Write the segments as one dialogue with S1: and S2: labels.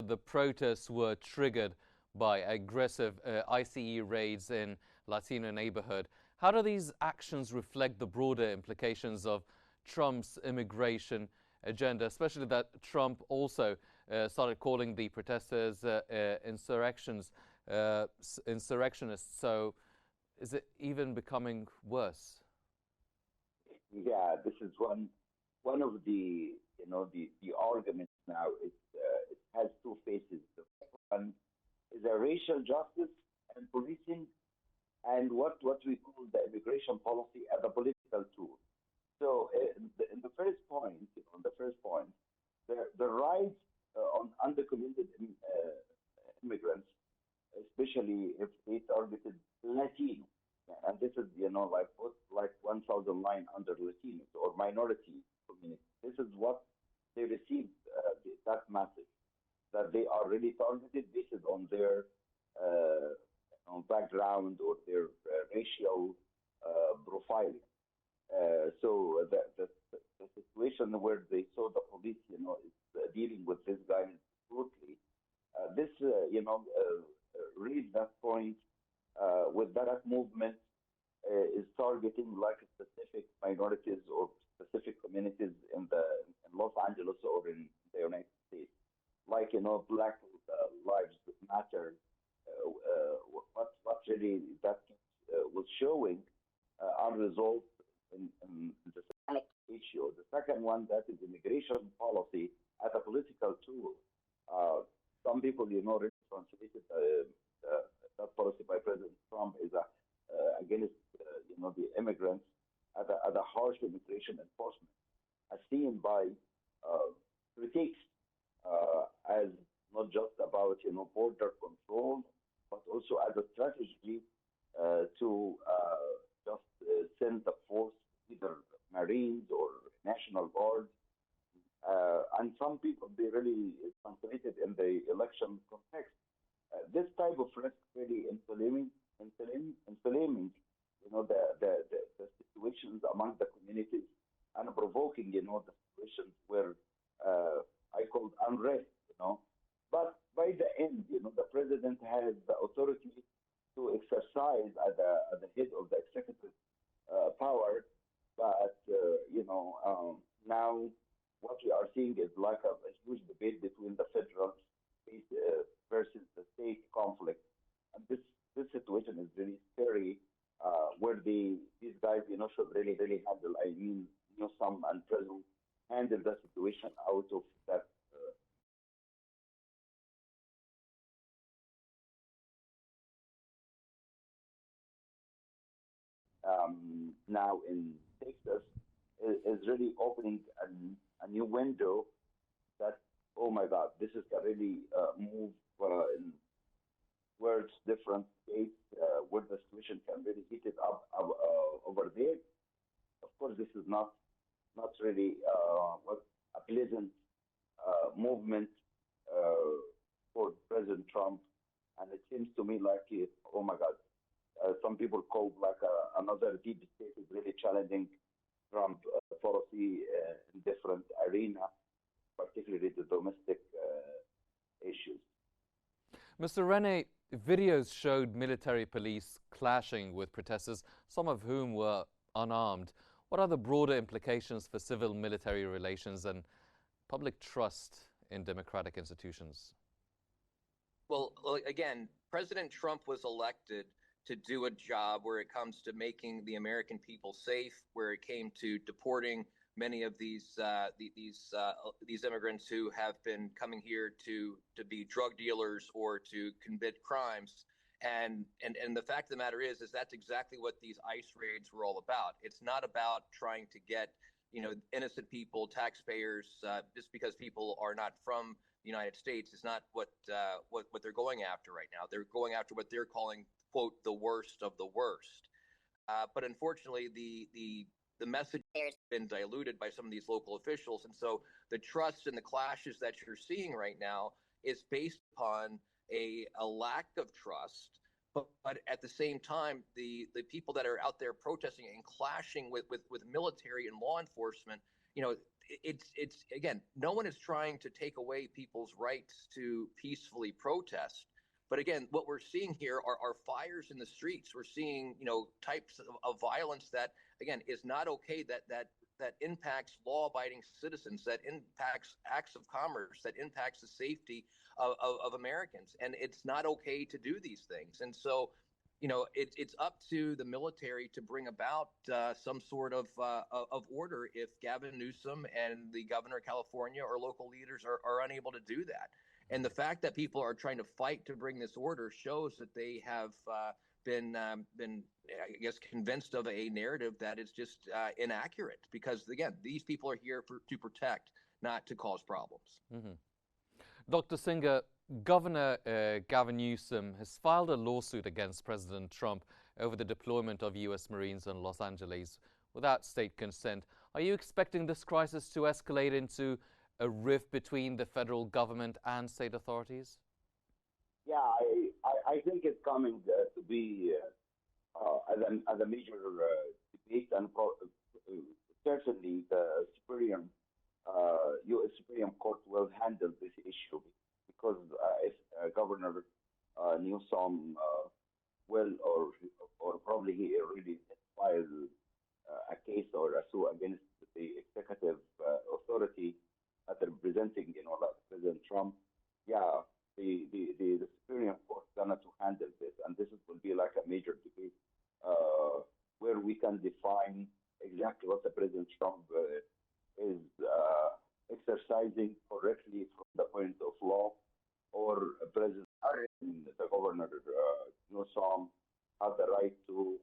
S1: the protests were triggered by aggressive ICE raids in Latino neighborhood. How do these actions reflect the broader implications of Trump's immigration agenda, especially that Trump also started calling the protesters insurrectionists? So is it even becoming worse?
S2: Yeah, this is one of the the arguments now. It has two faces. The first one is a racial justice and policing, and what we call the immigration policy as a political tool. So in the first point, on the first point, the rise on undocumented immigrants, especially if they targeted Latino, and this is like put like 1,000 line under Latinos or minority community. This is what they received that message that they are really targeted based on their background or their racial profiling. So the situation where they saw the police, is dealing with this guy brutally. This, read that point with that movement is targeting like specific minorities or specific communities in Los Angeles or in the United States, like Black Lives Matter. What really that was showing unresolved in the second issue. The second one, that is immigration policy as a political tool. Some people, really translated that policy by President Trump is against, the immigrants as a harsh immigration enforcement, as seen by critics as not just about, border control, but also as a strategy to just send the force, either Marines or National Guard. And some people, they really translated in the election context. This type of risk really inflaming, the situations among the communities and provoking, the situations where I called unrest. But by the end, the president has the authority to exercise at the head of the executive power. But, now what we are seeing is like a huge debate between the federal state versus the state conflict. And this situation is really scary, where these guys, should really, really handle. I mean, some and president handle the situation out of that. Now in Texas is really opening a new window that, oh my God, this is a really move in where it's different states where the situation can really heat it up over there. Of course, this is not really what a pleasant movement for President Trump, and it seems to me like oh my God, some people call like another deep state is really challenging Trump policy in different arena, particularly the domestic issues.
S1: Mr. Rene, videos showed military police clashing with protesters, some of whom were unarmed. What are the broader implications for civil-military relations and public trust in democratic institutions?
S3: Well, again, President Trump was elected to do a job where it comes to making the American people safe, where it came to deporting many of these immigrants who have been coming here to be drug dealers or to commit crimes. And the fact of the matter is that's exactly what these ICE raids were all about. It's not about trying to get innocent people, taxpayers, just because people are not from the United States is not what they're going after right now. They're going after what they're calling, quote, the worst of the worst. But unfortunately, the message has been diluted by some of these local officials. And so the trust and the clashes that you're seeing right now is based upon a lack of trust. But at the same time, the people that are out there protesting and clashing with military and law enforcement, it's again, no one is trying to take away people's rights to peacefully protest. But again, what we're seeing here are fires in the streets. We're seeing, types of violence that, again, is not okay, that impacts law-abiding citizens, that impacts acts of commerce, that impacts the safety of Americans. And it's not okay to do these things. And so, it's up to the military to bring about some sort of order if Gavin Newsom and the governor of California or local leaders are unable to do that. And the fact that people are trying to fight to bring this order shows that they have been, I guess, convinced of a narrative that is just inaccurate. Because again, these people are here to protect, not to cause problems.
S1: Mm-hmm. Dr. Singer, Governor Gavin Newsom has filed a lawsuit against President Trump over the deployment of U.S. Marines in Los Angeles without state consent. Are you expecting this crisis to escalate into a rift between the federal government and state authorities?
S2: Yeah, I think it's coming to be as a major debate, and certainly the U.S. Supreme Court will handle this issue, because if Governor Newsom will, or probably he already filed a case or a suit against the executive authority representing, like President Trump. Yeah, the Supreme Court gonna to handle this, and this will be like a major debate where we can define exactly what the President Trump is exercising correctly from the point of law, or President the Governor Newsom have the right to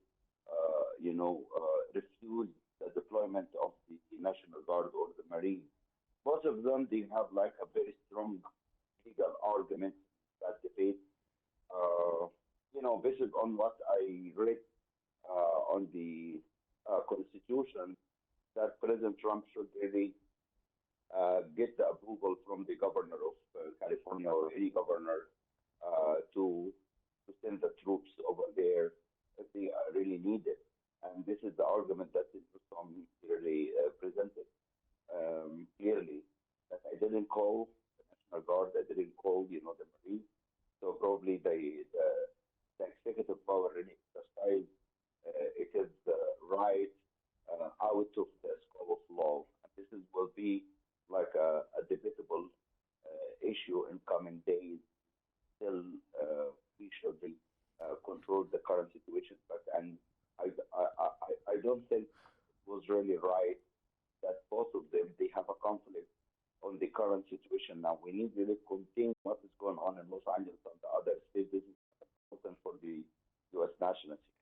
S2: refuse the deployment of the National Guard or the Marines. Both of them, they have like a very strong legal argument in that debate. Based on what I read on the Constitution, that President Trump should really get the approval from the governor of California or any governor to send the troops over there if they really need it. And this is the argument that Newsom really presented clearly, that I didn't call the National Guard, I didn't call, the Marines. So probably the executive power really exercise it is right out of the scope of law. And this will be like a debatable issue in coming days till we should control the current situation. And I don't think it was really right that both of them, they have a conflict on the current situation now. We need really to contain what is going on in Los Angeles and the other states. This is important for the U.S. national security.